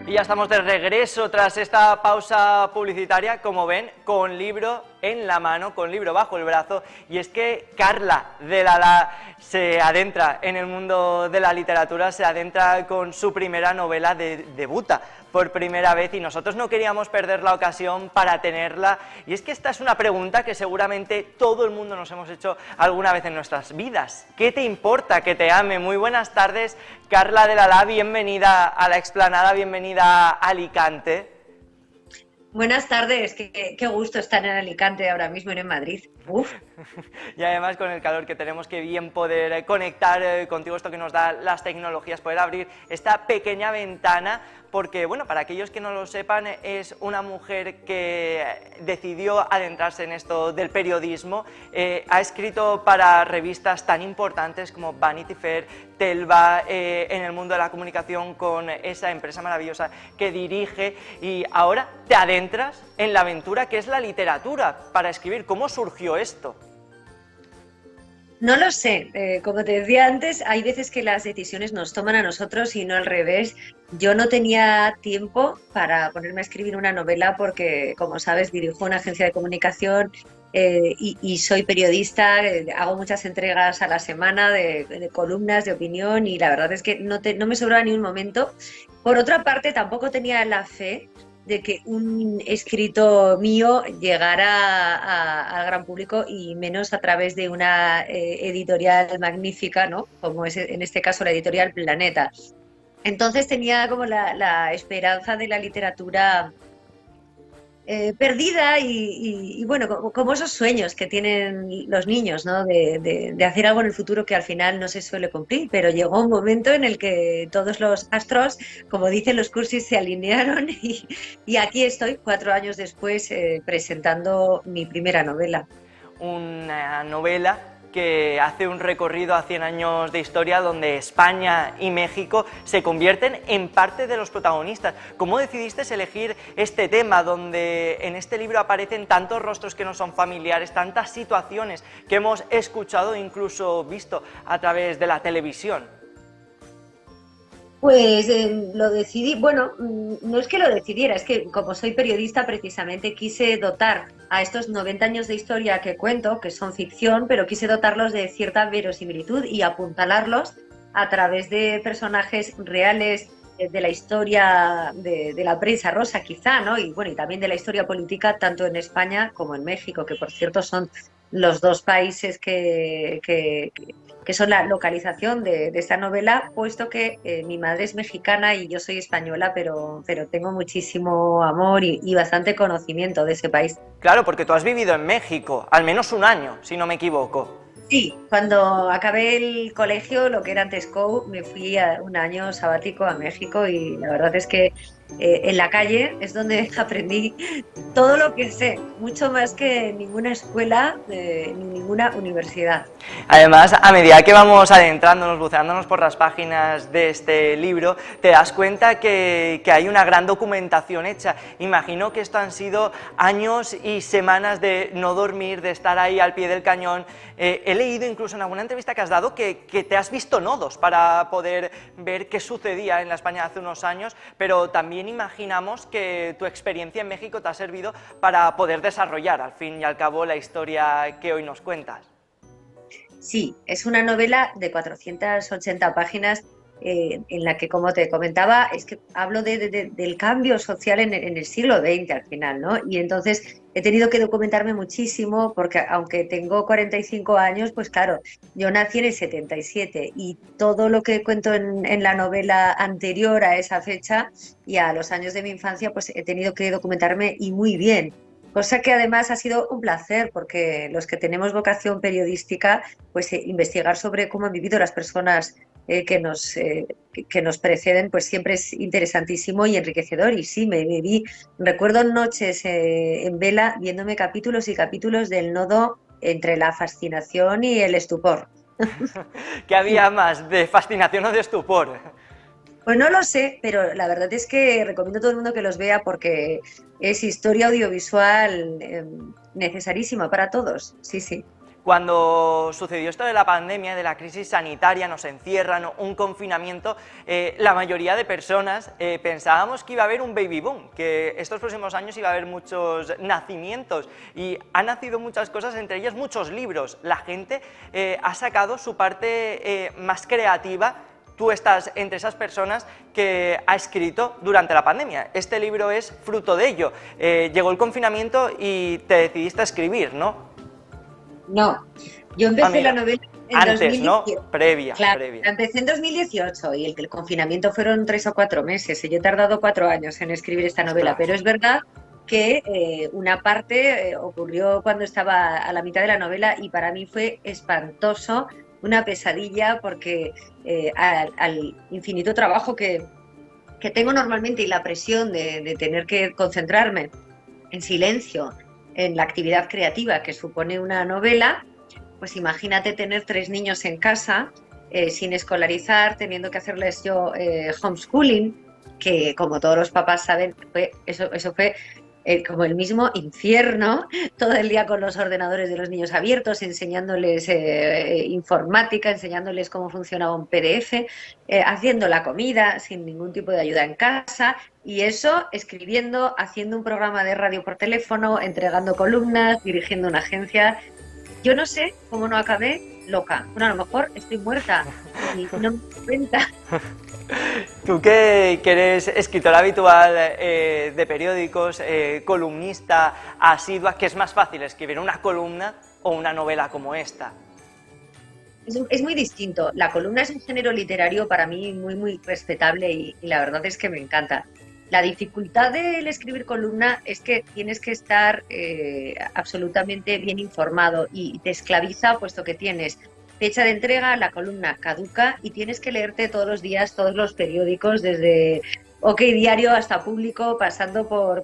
Y ya estamos de regreso tras esta pausa publicitaria, como ven, con libro en la mano, con libro bajo el brazo, y es que Carla de la se adentra en el mundo de la literatura, se adentra con su primera novela, debuta por primera vez, y nosotros no queríamos perder la ocasión para tenerla, y es que esta es una pregunta que seguramente todo el mundo nos hemos hecho alguna vez en nuestras vidas. ¿Qué te importa que te ame? Muy buenas tardes, Carla de la, bienvenida a la explanada, bienvenida a Alicante. Buenas tardes, qué gusto estar en Alicante ahora mismo y no en Madrid. Uf. Y además con el calor que tenemos, que bien poder conectar contigo, esto que nos da las tecnologías, poder abrir esta pequeña ventana, porque bueno, para aquellos que no lo sepan, es una mujer que decidió adentrarse en esto del periodismo, ha escrito para revistas tan importantes como Vanity Fair, Telva, en el mundo de la comunicación con esa empresa maravillosa que dirige, y ahora te adentras en la aventura que es la literatura para escribir. ¿Cómo surgió esto? No lo sé, como te decía antes, hay veces que las decisiones nos toman a nosotros y no al revés. Yo no tenía tiempo para ponerme a escribir una novela porque, como sabes, dirijo una agencia de comunicación y soy periodista, hago muchas entregas a la semana de columnas de opinión y la verdad es que no me sobraba ni un momento. Por otra parte, tampoco tenía la fe de que un escrito mío llegara al gran público y menos a través de una editorial magnífica, ¿no? Como es en este caso la editorial Planeta. Entonces tenía como la esperanza de la literatura perdida y bueno, como esos sueños que tienen los niños, ¿no? De hacer algo en el futuro que al final no se suele cumplir, pero llegó un momento en el que todos los astros, como dicen los cursis, se alinearon y aquí estoy 4 años después presentando mi primera novela. Una novela que hace un recorrido a 100 años de historia donde España y México se convierten en parte de los protagonistas. ¿Cómo decidiste elegir este tema donde en este libro aparecen tantos rostros que no son familiares, tantas situaciones que hemos escuchado e incluso visto a través de la televisión? Pues lo decidí, bueno, no es que lo decidiera, es que como soy periodista precisamente quise dotar a estos 90 años de historia que cuento, que son ficción, pero quise dotarlos de cierta verosimilitud y apuntalarlos a través de personajes reales de la historia de la prensa rosa quizá, ¿no? Y bueno, y también de la historia política tanto en España como en México, que por cierto son los dos países que son la localización de esta novela, puesto que mi madre es mexicana y yo soy española, pero tengo muchísimo amor y bastante conocimiento de ese país. Claro, porque tú has vivido en México, al menos un año, si no me equivoco. Sí, cuando acabé el colegio, lo que era antes COU, me fui a un año sabático a México y la verdad es que en la calle es donde aprendí todo lo que sé, mucho más que en ninguna escuela ni ninguna universidad. Además, a medida que vamos adentrándonos, buceándonos por las páginas de este libro, te das cuenta que hay una gran documentación hecha. Imagino que esto han sido años y semanas de no dormir, de estar ahí al pie del cañón. He leído incluso en alguna entrevista que has dado que te has visto nodos para poder ver qué sucedía en la España hace unos años, pero también imaginamos que tu experiencia en México te ha servido para poder desarrollar, al fin y al cabo, la historia que hoy nos cuentas. Sí, es una novela de 480 páginas en la que, como te comentaba, es que hablo del cambio social en el siglo XX al final, ¿no? Y entonces he tenido que documentarme muchísimo porque aunque tengo 45 años, pues claro, yo nací en el 77 y todo lo que cuento en la novela anterior a esa fecha y a los años de mi infancia, pues he tenido que documentarme y muy bien. Cosa que además ha sido un placer porque los que tenemos vocación periodística, pues investigar sobre cómo han vivido las personas que nos preceden, pues siempre es interesantísimo y enriquecedor. Y sí, me vi, recuerdo noches en vela viéndome capítulos y capítulos del nodo entre la fascinación y el estupor. ¿Qué había más, de fascinación o de estupor? Pues no lo sé, pero la verdad es que recomiendo a todo el mundo que los vea porque es historia audiovisual necesarísima para todos. Sí, sí. Cuando sucedió esto de la pandemia, de la crisis sanitaria, nos encierran, un confinamiento, la mayoría de personas pensábamos que iba a haber un baby boom, que estos próximos años iba a haber muchos nacimientos y han nacido muchas cosas, entre ellas muchos libros. La gente ha sacado su parte más creativa. Tú estás entre esas personas que ha escrito durante la pandemia. Este libro es fruto de ello. Llegó el confinamiento y te decidiste a escribir, ¿no? No, yo empecé la novela en antes, 2018. ¿no? Previa, Claro, previa. la empecé en 2018 y el confinamiento fueron 3 o 4 meses. Y yo he tardado 4 años en escribir esta novela, Ostras. pero es verdad que una parte ocurrió cuando estaba a la mitad de la novela y para mí fue espantoso, una pesadilla, porque al infinito trabajo que tengo normalmente y la presión de tener que concentrarme en silencio en la actividad creativa que supone una novela, pues imagínate tener 3 niños en casa, sin escolarizar, teniendo que hacerles yo homeschooling, que como todos los papás saben, eso fue como el mismo infierno, todo el día con los ordenadores de los niños abiertos, enseñándoles informática, enseñándoles cómo funcionaba un PDF, haciendo la comida sin ningún tipo de ayuda en casa, y eso escribiendo, haciendo un programa de radio por teléfono, entregando columnas, dirigiendo una agencia. Yo no sé cómo no acabé loca. Bueno, a lo mejor estoy muerta y no me doy cuenta. Tú que eres escritora habitual de periódicos, columnista asidua, ¿qué es más fácil, escribir una columna o una novela como esta? Es muy distinto. La columna es un género literario para mí muy, muy respetable y la verdad es que me encanta. La dificultad del escribir columna es que tienes que estar absolutamente bien informado y te esclaviza, puesto que tienes fecha de entrega, la columna caduca y tienes que leerte todos los días todos los periódicos, desde OK Diario hasta Público, pasando por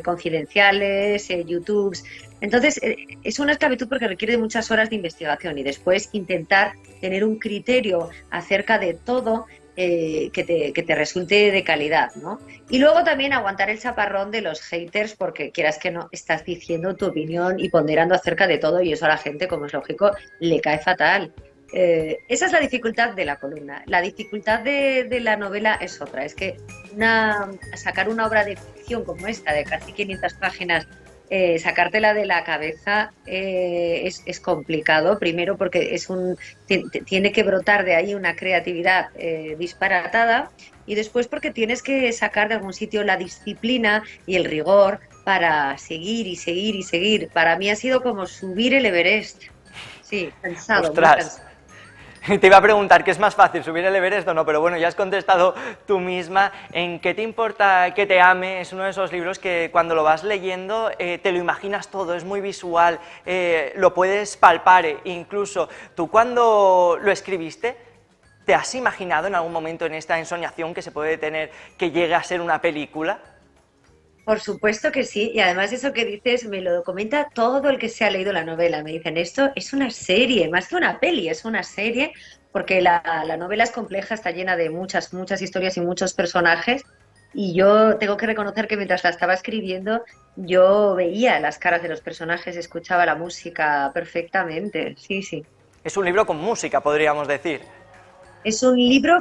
Confidenciales, YouTubes. Entonces, es una esclavitud porque requiere de muchas horas de investigación y después intentar tener un criterio acerca de todo que te resulte de calidad, ¿no? Y luego también aguantar el chaparrón de los haters, porque quieras que no, estás diciendo tu opinión y ponderando acerca de todo y eso a la gente, como es lógico, le cae fatal. Esa es la dificultad de la columna. La dificultad de la novela es otra, es que sacar una obra de ficción como esta, de casi 500 páginas, sacártela de la cabeza es complicado, primero porque tiene que brotar de ahí una creatividad disparatada y después porque tienes que sacar de algún sitio la disciplina y el rigor para seguir y seguir y seguir. Para mí ha sido como subir el Everest. Sí, cansado, muy ¡Ostras! cansado. Te iba a preguntar qué es más fácil, subir el Everest o no, pero bueno, ya has contestado tú misma. ¿En qué te importa que te ame? Es uno de esos libros que cuando lo vas leyendo te lo imaginas todo, es muy visual, lo puedes palpar. Incluso tú cuando lo escribiste, ¿te has imaginado en algún momento en esta ensoñación que se puede tener que llegue a ser una película? Por supuesto que sí, y además eso que dices me lo comenta todo el que se ha leído la novela. Me dicen, esto es una serie, más que una peli, es una serie, porque la novela es compleja, está llena de muchas, muchas historias y muchos personajes, y yo tengo que reconocer que mientras la estaba escribiendo, yo veía las caras de los personajes, escuchaba la música perfectamente, sí, sí. Es un libro con música, podríamos decir. Es un libro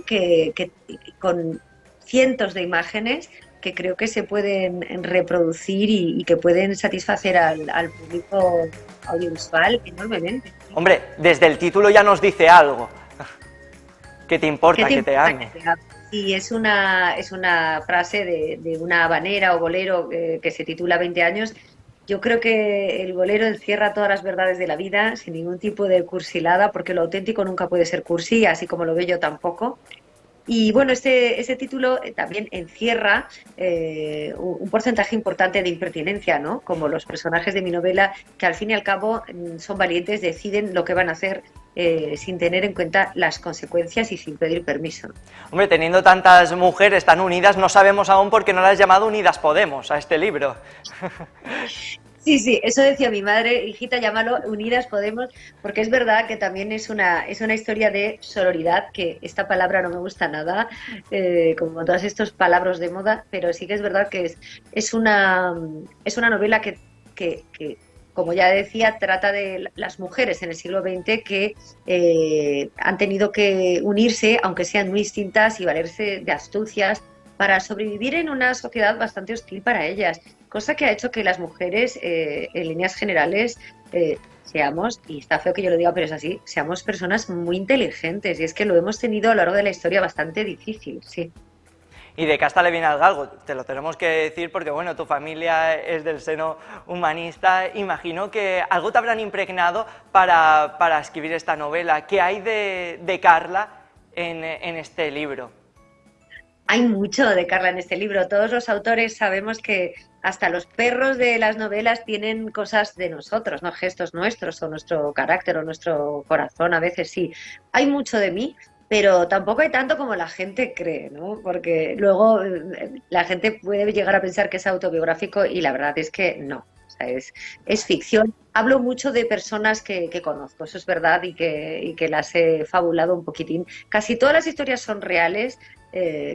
con cientos de imágenes que creo que se pueden reproducir y que pueden satisfacer al público audiovisual enormemente. Hombre, desde el título ya nos dice algo. ¿Qué te ¿Qué importa te que te importa ame? que te ame? Y es una frase de una habanera o bolero que se titula 20 años. Yo creo que el bolero encierra todas las verdades de la vida sin ningún tipo de cursilada, porque lo auténtico nunca puede ser cursi, así como lo bello tampoco. Y bueno, ese título también encierra un porcentaje importante de impertinencia, ¿no? Como los personajes de mi novela, que al fin y al cabo son valientes, deciden lo que van a hacer sin tener en cuenta las consecuencias y sin pedir permiso. Hombre, teniendo tantas mujeres tan unidas, no sabemos aún por qué no las has llamado Unidas Podemos a este libro. Sí, sí, eso decía mi madre, hijita, llámalo Unidas Podemos, porque es verdad que también es una historia de sororidad, que esta palabra no me gusta nada, como todas estos palabras de moda, pero sí que es verdad que es una novela que como ya decía, trata de las mujeres en el siglo XX que han tenido que unirse, aunque sean muy distintas, y valerse de astucias para sobrevivir en una sociedad bastante hostil para ellas, cosa que ha hecho que las mujeres, en líneas generales, seamos, y está feo que yo lo diga, pero es así, seamos personas muy inteligentes, y es que lo hemos tenido a lo largo de la historia bastante difícil, sí. Y de casta le viene al galgo, te lo tenemos que decir porque, bueno, tu familia es del seno humanista, imagino que algo te habrán impregnado para escribir esta novela. ¿Qué hay de Carla en este libro? Hay mucho de Carla en este libro. Todos los autores sabemos que hasta los perros de las novelas tienen cosas de nosotros, ¿no? Gestos nuestros o nuestro carácter o nuestro corazón, a veces sí. Hay mucho de mí, pero tampoco hay tanto como la gente cree, ¿no? Porque luego la gente puede llegar a pensar que es autobiográfico y la verdad es que no. O sea, es ficción. Hablo mucho de personas que conozco, eso es verdad, y que las he fabulado un poquitín. Casi todas las historias son reales,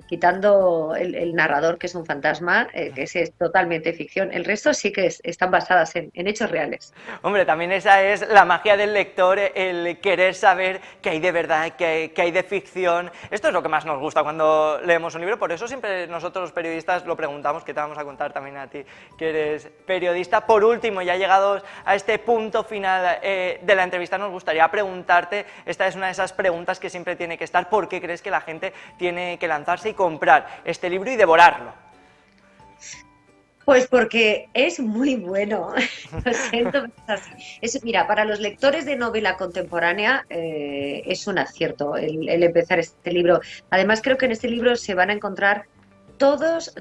quitando el narrador, que es un fantasma, que es totalmente ficción. El resto sí que están basadas en hechos reales. Hombre, también esa es la magia del lector, el querer saber qué hay de verdad, qué hay de ficción. Esto es lo que más nos gusta cuando leemos un libro, por eso siempre nosotros los periodistas lo preguntamos, que te vamos a contar también a ti, que eres periodista. Por último, ya llegados a este punto final de la entrevista, nos gustaría preguntarte, esta es una de esas preguntas que siempre tiene que estar: ¿por qué crees que la gente tiene que lanzarse y comprar este libro y devorarlo? Pues porque es muy bueno, lo siento, pero es así. Mira, para los lectores de novela contemporánea es un acierto el empezar este libro. Además, creo que en este libro se van a encontrar todas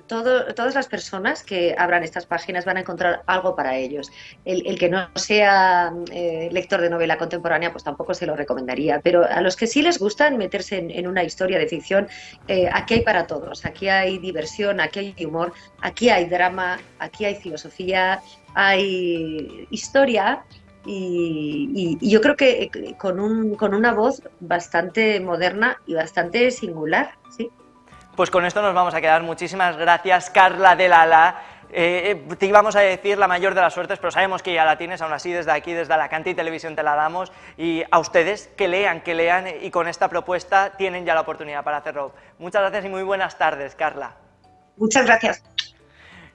las personas que abran estas páginas van a encontrar algo para ellos. El que no sea lector de novela contemporánea, pues tampoco se lo recomendaría, pero a los que sí les gustan meterse en una historia de ficción, aquí hay para todos. Aquí hay diversión, aquí hay humor, aquí hay drama, aquí hay filosofía, hay historia. Y yo creo que con una voz bastante moderna y bastante singular, ¿sí? Pues con esto nos vamos a quedar. Muchísimas gracias, Carla del Alá. Te íbamos a decir la mayor de las suertes, pero sabemos que ya la tienes. Aún así, desde aquí, desde Alacante y Televisión, te la damos. Y a ustedes, que lean, y con esta propuesta tienen ya la oportunidad para hacerlo. Muchas gracias y muy buenas tardes, Carla. Muchas gracias.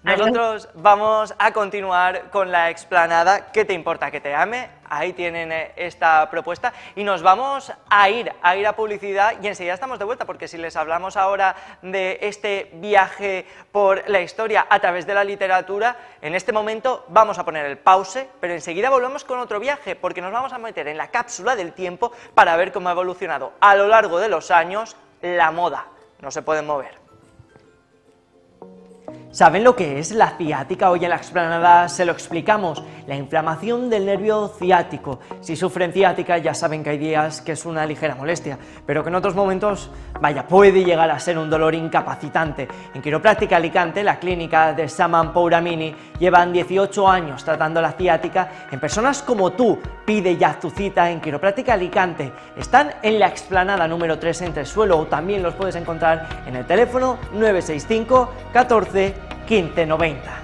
Nosotros vamos a continuar con La Explanada. ¿Qué te importa que te ame? Ahí tienen esta propuesta y nos vamos a ir a publicidad y enseguida estamos de vuelta, porque si les hablamos ahora de este viaje por la historia a través de la literatura, en este momento vamos a poner el pause, pero enseguida volvemos con otro viaje, porque nos vamos a meter en la cápsula del tiempo para ver cómo ha evolucionado a lo largo de los años la moda. No se pueden mover. ¿Saben lo que es la ciática? Hoy en La Explanada se lo explicamos, la inflamación del nervio ciático. Si sufren ciática ya saben que hay días que es una ligera molestia, pero que en otros momentos, vaya, puede llegar a ser un dolor incapacitante. En Quiropráctica Alicante, la clínica de Saman Pouramini, llevan 18 años tratando la ciática en personas como tú. Pide ya tu cita en Quiropráctica Alicante. Están en La Explanada número 3 en Tresuelo, o también los puedes encontrar en el teléfono 965 14 1590.